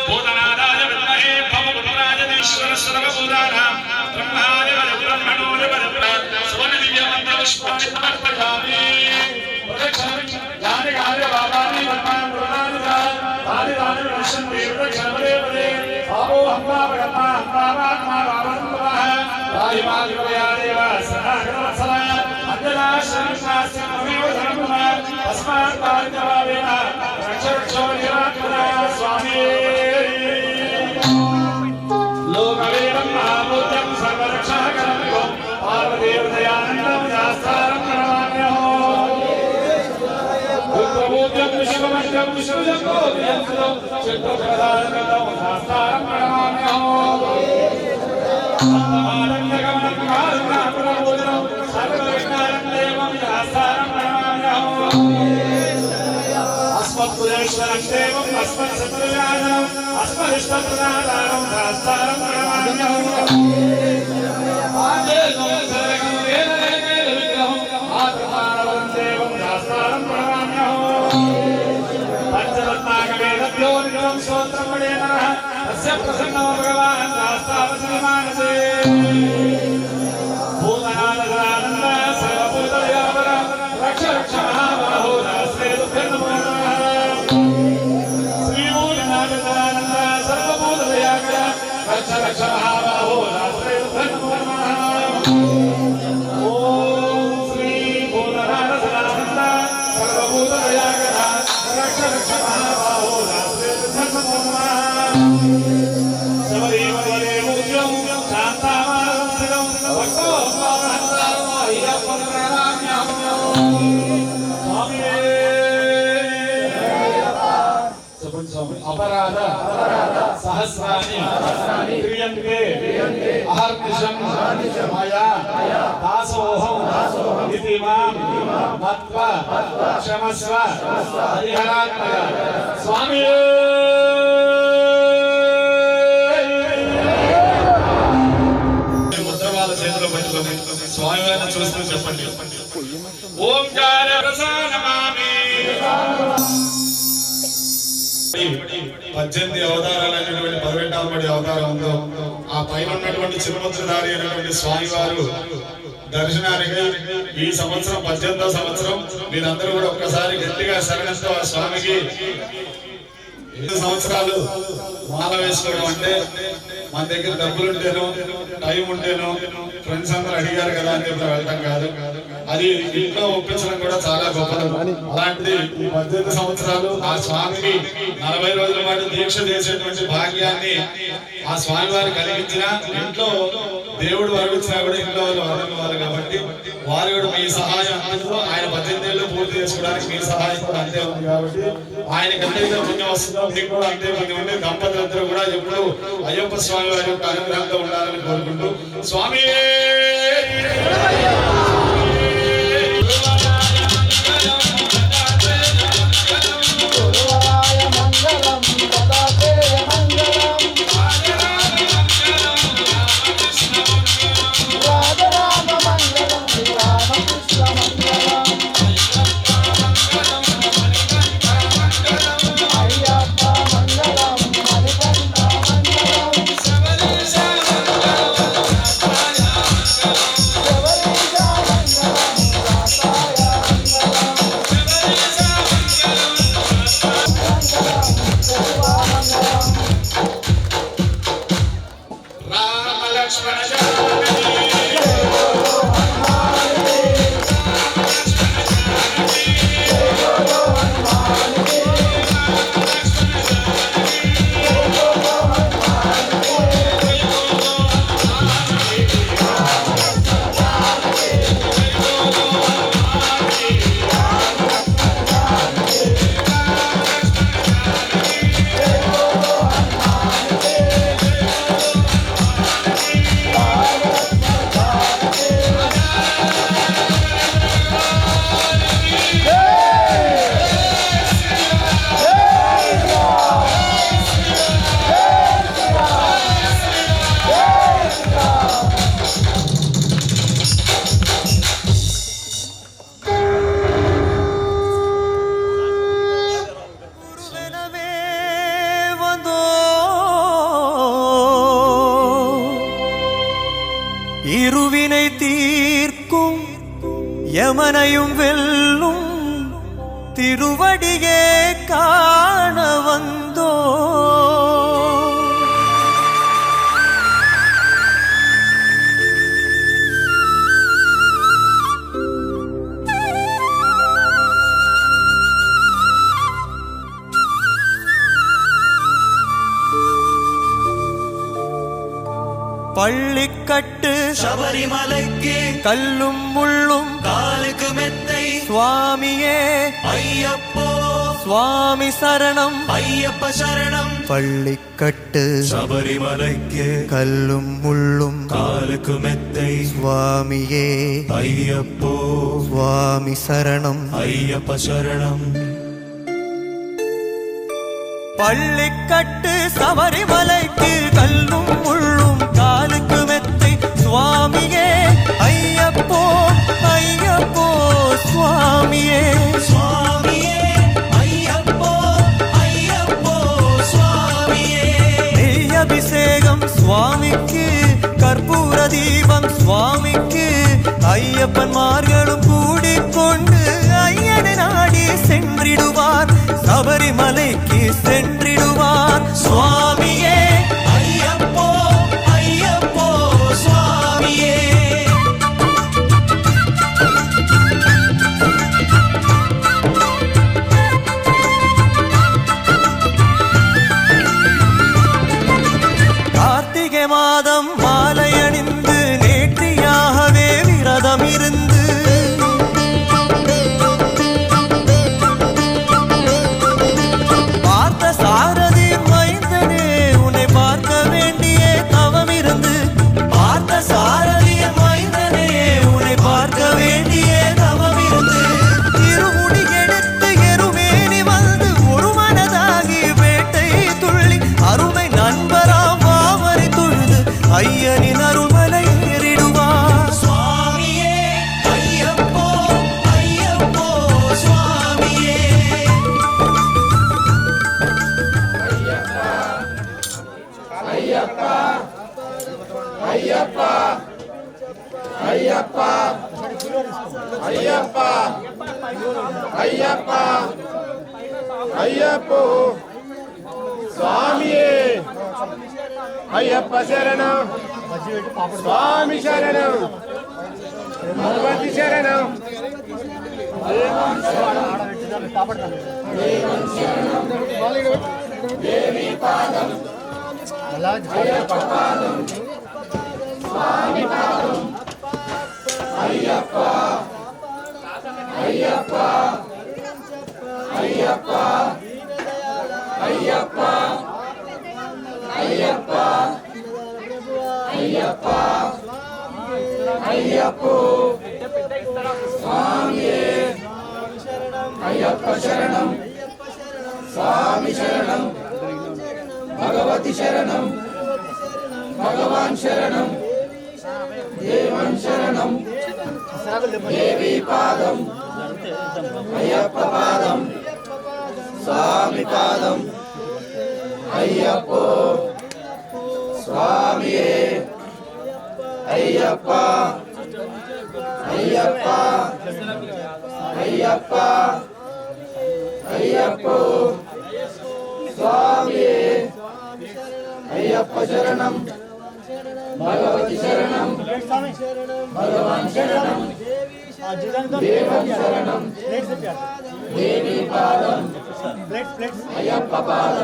భూతనాథాయ విద్మహే భవపుత్రాయ ఈశ్వర సర్వభూతానాం బ్రహ్మాయ బ్రహ్మణోయ సువర్ణ దివ్య మంత్ర పుష్పాన్ని సమర్పయామి యాని కార్య బాబాని వర్మాన్ పురాణి దాని దాని దర్శన దేవత క్షమదేవతే ఆపో హంబా బ్రహ్మా హంబాత్మా బాబా రాయిమా దివయా దేవ సనాగరవత్సల అంజనా శరణాస్య నమేవ ధర్మః తస్మాత్ పారితవావేన రక్షరక్షో నిరాత్మన స్వామి లోకవేదం మహాభూతం సర్వరక్షాకరం పార్వదేవదయానందం శాస్త్రం ప్రణమామ్యహో భూతభూతం విశ్వమంతం విశ్వజగోద్యం చిత్తప్రదానందం శాస్త్రం ప్రణమామ్యహో अस्मत्पुरेश्वरं देवं अस्मत्सत्पुराणं अस्मदिष्टप्रदानं शास्त्रं प्रणमाम्यहम् आदेवं सर्वं वेदविग्रहं आत्मानवं देवं शास्त्रं प्रणमाम्यहम् पंचरत्नाकवेदभ्यो निगमं स्तोत्रं पठेनः तस्य प्रसन्नो भगवान् शास्त्रावसनिमानसे भूतनाथानन्द सर्वभूतदयावर रक्ष रक्ष महाबाहो नमस्ते तुभ्यं नमो नमः श्रीभूतनाथानन्द सर्वभूतदयाकर रक्ष रक्ष महाबाहो नमस्ते तुभ्यं नमो नमः ॐ श्री भूतनाथानन्द सर्वभूतदयाकर रक्ष रक्ष महाबाहो नमस्ते तुभ्यं नमो नमः शबरीमदेवोद्यं शान्तामानस्थितं भक्तो अपराध सहस्राणि क्रियन्ते अहर्निशं मया दासोऽहं इति मां मत्वा क्षमस्व हरिहरात्मक स्वामी ముద్రమాల చేతిలో పెట్టుకొని స్వామివారిని చూస్తూ చెప్పండి ఓంకార ప్రసానమామి 18 అవతారాలైనటువంటి 18వ అవతారం ఉందో ఆ పైన ఉన్నటువంటి చిరుముద్రధారి అయినటువంటి స్వామివారు దర్శనానికి ఈ సంవత్సరం 18వ సంవత్సరం మీరందరూ కూడా ఒక్కసారి గట్టిగా శరణంతో ఆ స్వామికి 5 సంవత్సరాలు మాల వేసుకోవడం అంటే మన దగ్గర డబ్బులు ఉంటేనో టైం ఉంటేనో ఫ్రెండ్స్ అందరూ అడిగారు కదా అని చెప్పి వెళ్ళటం కాదు, అది ఇంట్లో ఒప్పించడం కూడా చాలా గొప్పది. అలాంటిది ఈ 18 సంవత్సరాలు ఆ స్వామికి 40 రోజుల పాటు దీక్ష చేసేటువంటి భాగ్యాన్ని ఆ స్వామి వారు కలిగించిన ఇంట్లో దేవుడు వరవిచ్చినా కూడా ఇంట్లో వాళ్ళు వరగలవారు కాబట్టి వారు కూడా మీ సహాయం అందుకు ఆయన 18 ఏళ్ళు పూర్తి చేసుకోవడానికి మీ సహాయం కూడా అంతే ఉంది కాబట్టి ఆయనకి ఎంతైతే పుణ్యం వస్తుందో మీకు కూడా అంతే పుణ్యం ఉంటే దంపతులందరూ కూడా ఎప్పుడు అయ్యప్ప స్వామి వారి యొక్క అనుగ్రహంతో ఉండాలని కోరుకుంటూ స్వామి இருவினை தீர்க்கும் யமனையும் வெல்லும் திருவடியே காண வந்தோ. பள்ளிக்கட்டு சபரிமலைக்கு கல்லும் முள்ளும் காலுக்கு மெத்தை சுவாமியே ஐயப்போ சுவாமி சரணம் ஐயப்ப சரணம். பள்ளிக்கட்டு சபரிமலைக்கு கல்லும் முள்ளும் காலுக்கு மெத்தை சுவாமியே ஐயப்போ சுவாமி சரணம் ஐயப்ப சரணம். பள்ளிக்கட்டு சபரிமலைக்கு கல்லும் முள்ளும் காலுக்கு மெத்தை சுவாமியே ஐயப்போ ஐயப்போ சுவாமியே சுவாமியே ஐயப்போ ஐயப்போ சுவாமியே. நெய் அபிஷேகம் சுவாமிக்கு கற்பூர தீபம் சுவாமிக்கு ஐயப்பன்மார்களும் கூடிக்கொண்டு ஐயனை நாடி சென்றிடுவார் சபரிமலைக்கு சென்றிடுவார் சுவாமியே ஐயப்போ ஐயப்போ சுவாமியே. கார்த்திகை மாதம் மாலை அணிந்து நேற்றியாகவே விரதம் இருந்து பார்த்த சாரதி மைந்தனே உன்னை பார்க்க வேண்டிய தவம் இருந்து பார்த்த சாரதி மைந்தனே உன்னை பார்க்க வேண்டிய தவம் இருந்து இருமுடி எடுத்து எருமேனி வந்து ஒரு மனதாகி வேட்டை துள்ளி அருமை நண்பராம் வாவரை தொழுது ஐயனின் அருள்மலை ஏறிடுவார் சுவாமியே ஐயப்போ ஐயப்போ சுவாமியே. అయ్యప్పో స్వామియే అయ్యప్ప శరణం స్వామి శరణం భగవతి శరణం భగవతి శరణం భగవాన్ శరణం దేవన్ శరణం దేవి పాదం అయ్యప్ప పాదం స్వామి పాదం అయ్యప్పో స్వామియే అయ్యప్ప అయ్యప్ప అయ్యప్ప అయ్యప్పో స్వామియే అయ్యప్ప శరణం భగవతి శరణం భగవాన్ శరణం దేవం శరణం దేవి పాదం అయ్యప్ప పాదం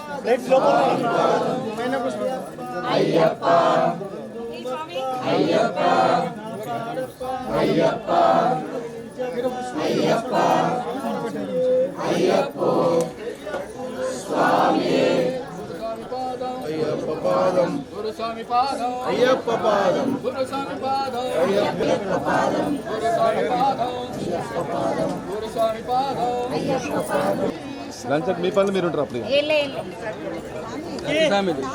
స్వామి పాదం అయ్యప్ప అయ్యప్ప అయ్యప్ప అయ్యప్ప అయ్యప్పో స్వామియే అయ్యప్ప పాదం గురుస్వామి పాదం అయ్యప్ప పాదం గురుస్వామి పాదం అయ్యప్ప పాదం గురుస్వామి పాదం అయ్యప్ప పాదం గురుస్వామి పాదం అయ్యప్ప పాదం. లంచ్ మీ పనులు మీరు ఉంటారు అప్పుడు స్వామి ముందు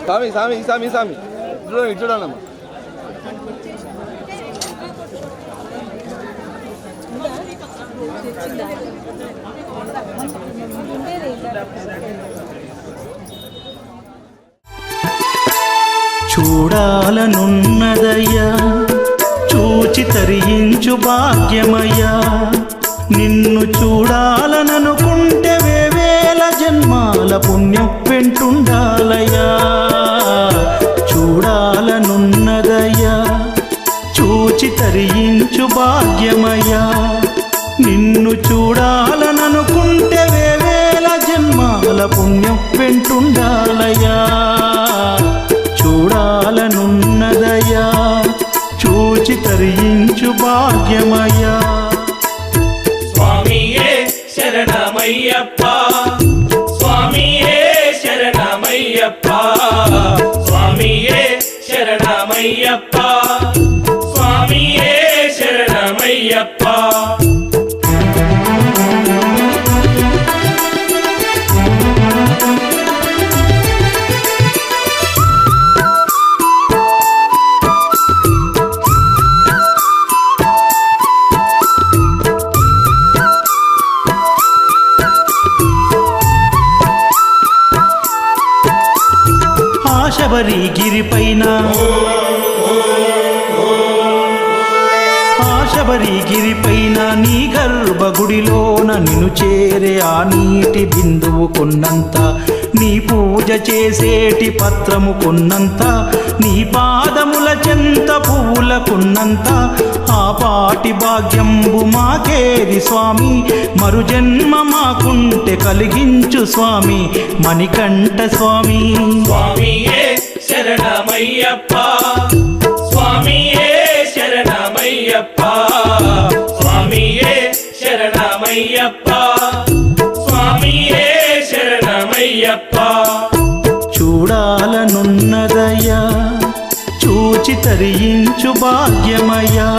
స్వామి స్వామి స్వామి స్వామి చూడండి చూడండి చూడాలనున్నదయ్యా చూచి తరించు భాగ్యమయ్యా నిన్ను చూడాలననుకుంటే వేవేల జన్మాల పుణ్యం వెంటుండాలయ్యా చూడాలనున్నదయ్యా చూచి తరించు భాగ్యమయ్యా నిన్ను చూడాలననుకుంటే వేవేల జన్మాల పుణ్యం వెంటుండాలయ్యా చూడాలనున్నదయ్యా చూచి తరించు భాగ్యమయ్యా స్వామియే శరణమయ్యప్ప స్వామియే శరణమయ్యప్ప స్వామియే శరణమయ్యప్ప స్వామియే శరణమయ్యప్ప శబరిగిరిపైన శబరిగిరిపైన నీ గర్భగుడిలోన నిన్ను చేరే ఆ నీటి బిందువు కొన్నంత నీ పూజ చేసేటి పత్రము కొన్నంత నీ పాదముల చెంత పువ్వుల కొన్నంత ఆ పాటి భాగ్యంబు మాకేది స్వామి మరు జన్మ మాకుంటే కలిగించు స్వామి మణికంఠ స్వామి స్వామియే శరణమయ్యప్ప స్వామియే శరణమయ్యప్ప స్వామియే శరణమయ్యప్ప స్వామియే శరణమయ్యప్ప చూడాలనున్నదయ్యా చూచి తరించు భాగ్యమయ్యా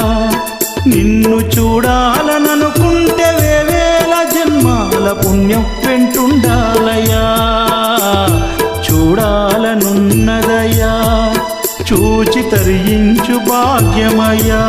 నిన్ను చూడాలననుకుంటే వేవేల జన్మాల పుణ్యం వెంటుండాలయ్యా చూడాలనున్నదయ్యా చూచి తరించు భాగ్యమయ్యా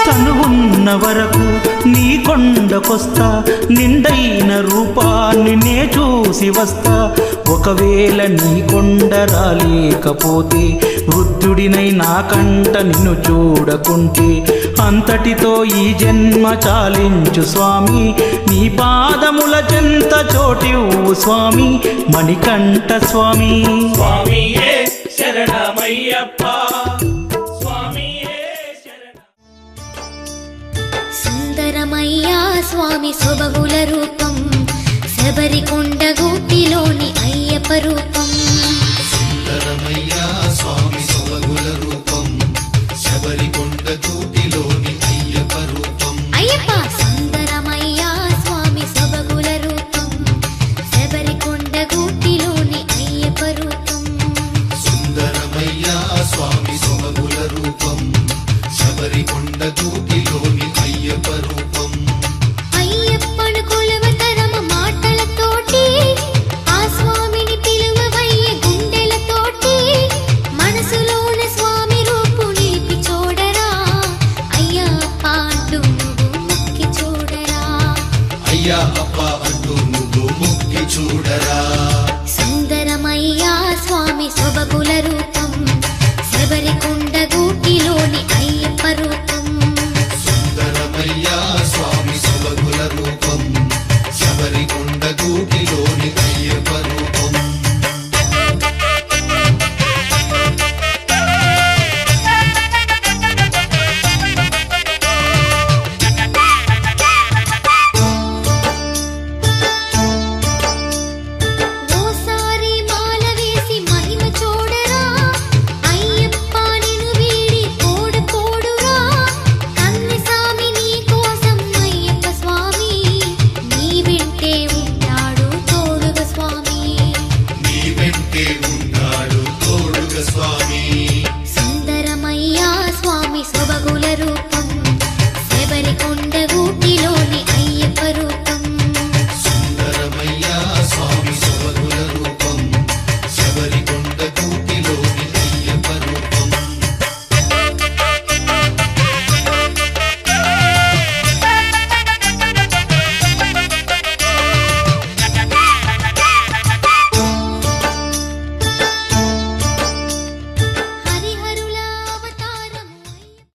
తనువున్న వరకు నీ కొండకొస్తా నిండైన రూపాన్ని నే చూసి వస్తా ఒకవేళ నీ కొండ రాలేకపోతే వృద్ధుడినై నాకంట నిన్ను చూడకుంటే అంతటితో ఈ జన్మ చాలించు స్వామి నీ పాదముల చెంత చోటివ్వు స్వామి మణికంఠ స్వామి స్వామియే శరణమయ్యప్ప స్వామియే సుందరమయ్యా స్వామి సొబగుల రూపం శబరికొండ గూటిలోని అయ్యప్ప రూపం సుందరమయ్యా స్వామి సొబగుల రూపం శబరికొండ గూటిలోని అయ్యప్ప రూపం అయ్యప్ప సుందరమయ్యా స్వామి సొబగుల రూపం శబరికొండ గూటిలోని అయ్యప్ప రూపం సుందరమయ్యా స్వామి సొబగుల రూపం శబరికొండ గూటిలోని అయ్యప్ప రూపం అయ్యప్పను కొలవతరమ మాటలతోటి ఆ స్వామిని పిలువ సొబ